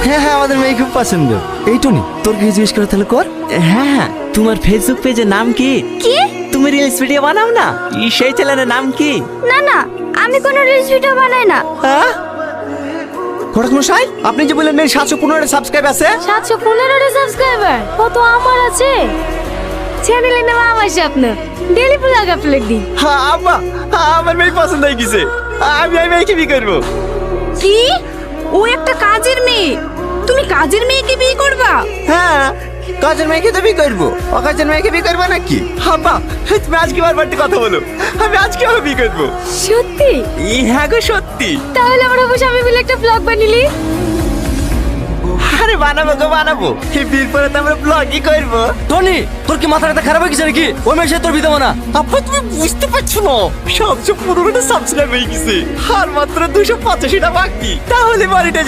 হ্যাঁ হ্যাঁ, আমাদের মেয়ে খুব পছন্দ। এই টনি, তোর কি জিজ্ঞেস করে তাহলে কর। হ্যাঁ হ্যাঁ, তোমার ফেসবুক পেজের নাম কি? কি? তুমি রিলস ভিডিও বানাও না, সেই চ্যানেলের নাম কি? না না, আমি কোনো রিলস ভিডিও বানাই না। হ্যাঁ, হঠাৎ মশাই, আপনি যে বললেন মেয়ে 715 সাবস্ক্রাইব আছে। 715 সাবস্ক্রাইবার কত আমার আছে। চ্যানেলের নাম আমার স্বপ্ন, ডেইলি ব্লগ আপলোড দিই। হ্যাঁ আব্বা, আমার মেয়ে পছন্দ হয়ে গেছে। আমি এই মেয়েকে বিয়ে করবো। কি? ও একটা কাজের মেয়ে, তুমি কাজের মেয়েকে বিয়ে করবা? হ্যাঁ, কাজের মেয়েকে তো বিয়ে করবো। অকাজের মেয়েকে বিয়ে করবো নাকি? আব্বা, তুমি আজকে বারবার কথা বলো। আমি আজকে ওকে বিয়ে করবো। সত্যি? হ্যাঁ গো, সত্যি। তাহলে আমরা অবশ্যই আমি মিলে একটা ব্লগ বানিলি। আরে বানাবো গো, বানাবো। এই বিয়ের পরে তো আমরা ব্লগই করবো। টনি, তোর কি মাথাটা খারাপ হয়ে গেছে নাকি? ওই মেয়ে সে তোর বিয়ে দেবো না। আব্বা, তুমি বুঝতে পারছো না, 715 সাবস্ক্রাইব হয়ে গেছে আর মাত্র 285টা বাকি। তাহলে বাড়িটা